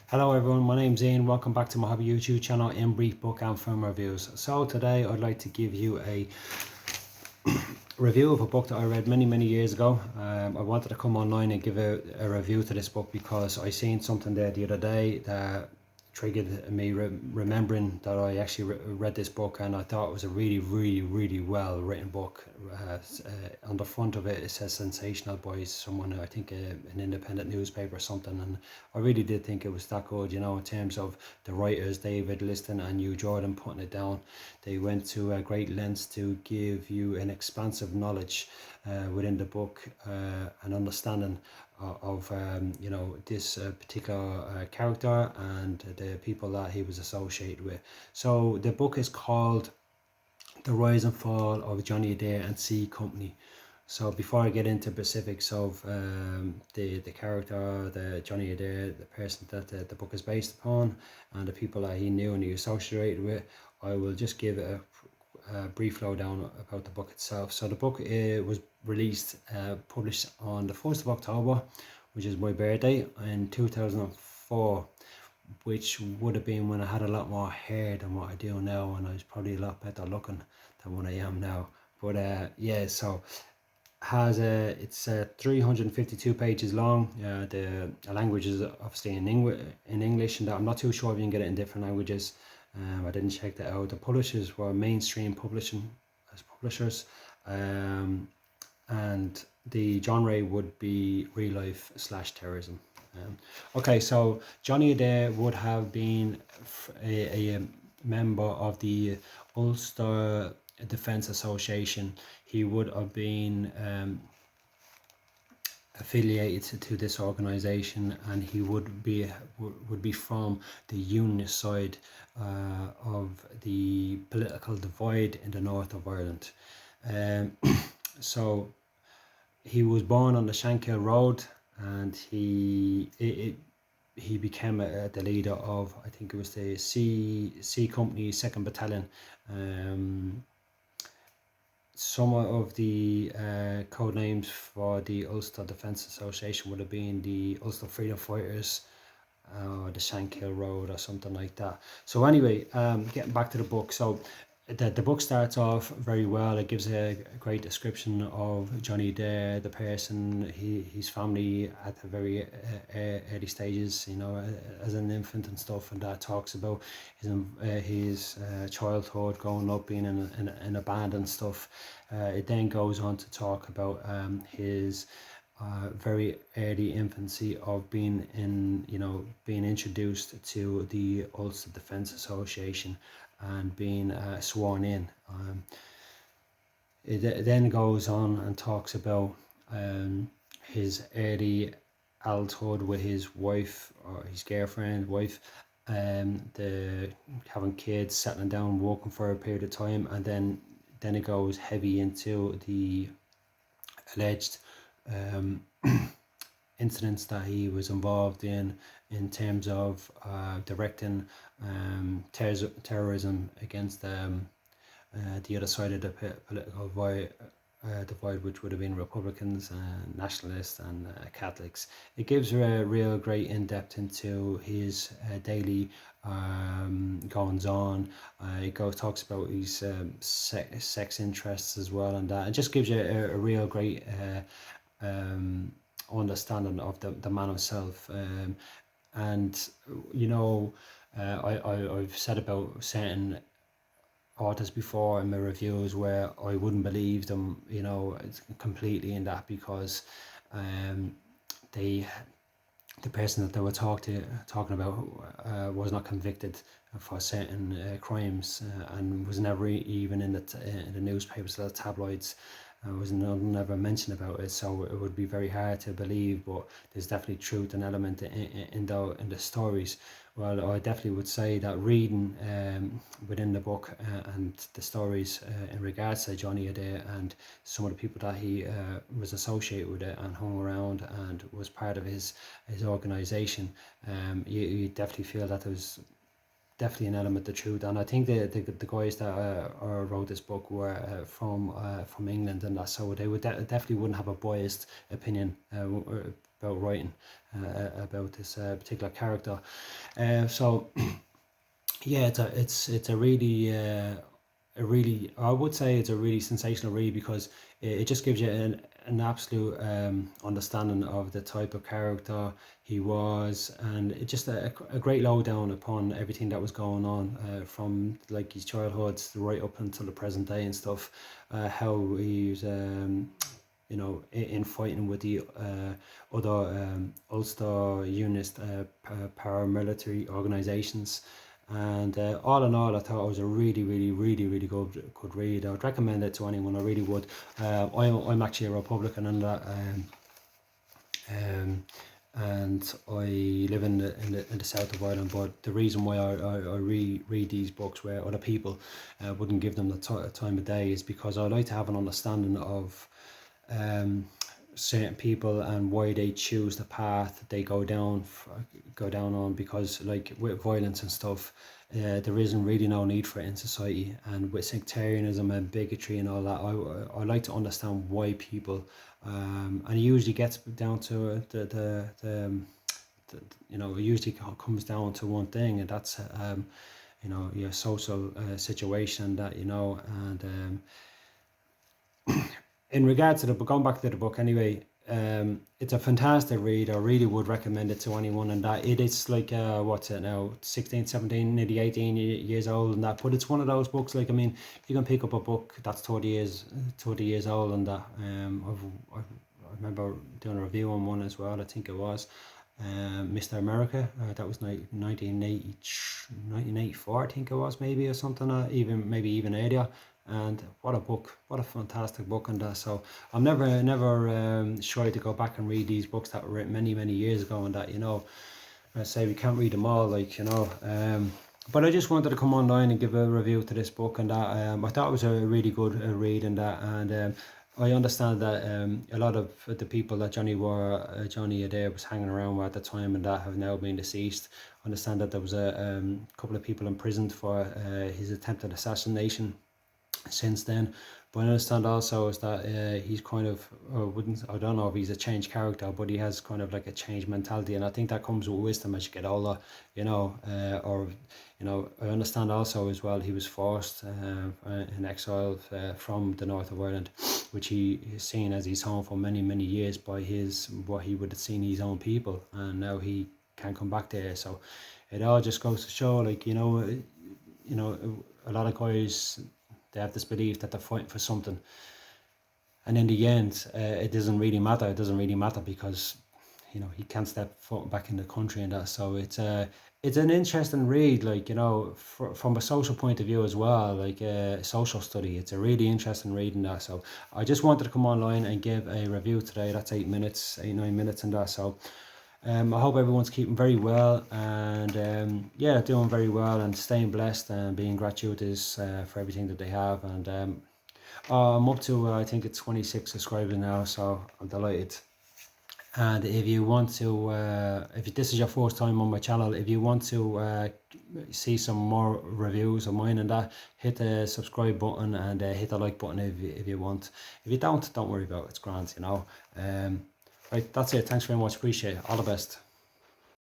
Hello everyone, my name's Ian. Welcome back to my hobby YouTube channel in brief book and film reviews. So today I'd like to give you a review of a book that I read many years ago. I wanted to come online and give a review to this book because I seen something there the other day that triggered me remembering that I actually read this book, and I thought it was a really well written book. On the front of it says sensational by someone, I think an independent newspaper or something, and I really did think it was that good, you know, in terms of the writers, David Liston and Hugh Jordan, putting it down. They went to great lengths to give you an expansive knowledge within the book, an understanding of you know, this particular character and the people that he was associated with. So the book is called The Rise and Fall of Johnny Adair and C Company. So before I get into specifics of the character, the Johnny Adair, the person that the book is based upon, and the people that he knew and he associated with, I will just give a brief lowdown about the book itself. So the book was released, published on the 1st of October, which is my birthday, in 2004, which would have been when I had a lot more hair than what I do now, and I was probably a lot better looking than what I am now. But yeah, so it's 352 pages long. The language is obviously in English, and I'm not too sure if you can get it in different languages. I didn't check that out. The publishers were Mainstream Publishing as publishers, and the genre would be real life / terrorism. Okay, so Johnny Adair would have been a member of the Ulster Defence Association. He would have been affiliated to this organization, and he would be from the unionist side of the political divide in the north of Ireland. So he was born on the Shankill Road, and he became the leader of, I think it was the C Company 2nd Battalion. Some of the code names for the Ulster Defence Association would have been the Ulster Freedom Fighters, or the Shankill Road or something like that. So anyway, getting back to the book. So the book starts off very well. It gives a great description of Johnny Adair, the person, his family at the very early stages, you know, as an infant and stuff, and that talks about his childhood, growing up, being in a band and stuff. It then goes on to talk about his very early infancy of being introduced to the Ulster Defence Association and being sworn in. It then goes on and talks about his early adulthood with his wife, or his girlfriend, wife, the having kids, settling down, working for a period of time, and then it goes heavy into the alleged incidents that he was involved in terms of directing terrorism against the other side of the political divide, which would have been Republicans and nationalists and Catholics. It gives a real great in-depth into his daily goings on. It talks about his sex interests as well, and that, it just gives you a real great understanding of the man himself. And you know, I've said about certain authors before in my reviews where I wouldn't believe them, you know, completely in that, because the person that they were talking about was not convicted for certain crimes, and was never even in the newspapers, the tabloids. Was never mentioned about it, so it would be very hard to believe. But there's definitely truth and element in the stories. Well, I definitely would say that reading within the book and the stories in regards to Johnny Adair and some of the people that he was associated with it and hung around and was part of his organisation, you definitely feel that there was definitely an element of truth. And I think the guys that wrote this book were from England, and that, so they would definitely wouldn't have a biased opinion about writing about this particular character. So yeah, it's a really, I would say it's a really sensational read, because it just gives you an absolute understanding of the type of character he was, and it just a great lowdown upon everything that was going on from like his childhood right up until the present day and stuff. How he was you know, in fighting with the other Ulster Unionist paramilitary organizations. And all in all, I thought it was a really good read. I would recommend it to anyone. I really would. I'm actually a Republican, and that, and I live in the south of Ireland. But the reason why I read these books where other people wouldn't give them the time of day is because I like to have an understanding of certain people and why they choose the path they go down on, because like with violence and stuff, there isn't really no need for it in society, and with sectarianism and bigotry and all that, I like to understand why people and it usually gets down to the you know, it usually comes down to one thing, and that's you know, your social situation that, you know. And in regards to the book, going back to the book anyway, it's a fantastic read. I really would recommend it to anyone, and that it is like what's it now, 16, 17, nearly 18 years old and that, but it's one of those books, like, I mean, you can pick up a book that's 30 years old and that. I remember doing a review on one as well, I think it was Mr. America, that was 1984, I think it was, maybe, or something, maybe even earlier. And what a book, what a fantastic book. And that, so I'm never shy to go back and read these books that were written many years ago, and that, you know, I say we can't read them all, like, you know. But I just wanted to come online and give a review to this book, and that I thought it was a really good read, and that, and I understand that a lot of the people that Johnny Adair was hanging around with at the time and that have now been deceased. I understand that there was a couple of people imprisoned for his attempted assassination since then. But I understand also is that he's kind of, I don't know if he's a changed character, but he has kind of like a changed mentality, and I think that comes with wisdom as you get older, you know. Or, you know, I understand also as well he was forced in exile from the north of Ireland, which he is seen as his home for many years by what he would have seen his own people, and now he can't come back there. So it all just goes to show, like, you know, a lot of guys, they have this belief that they're fighting for something, and in the end, it doesn't really matter. It doesn't really matter because, you know, he can't step foot back in the country and that. So it's an interesting read, like, you know, from a social point of view as well, like social study. It's a really interesting read in that. So I just wanted to come online and give a review today. That's 9 minutes and that. So I hope everyone's keeping very well, and yeah, doing very well and staying blessed and being gratuitous for everything that they have. And I'm up to I think it's 26 subscribers now, so I'm delighted. And if you want to, if this is your first time on my channel, if you want to see some more reviews of mine and that, hit the subscribe button and hit the like button if you want. If you don't worry about it, it's grand, you know. Right, that's it. Thanks very much. Appreciate it. All the best.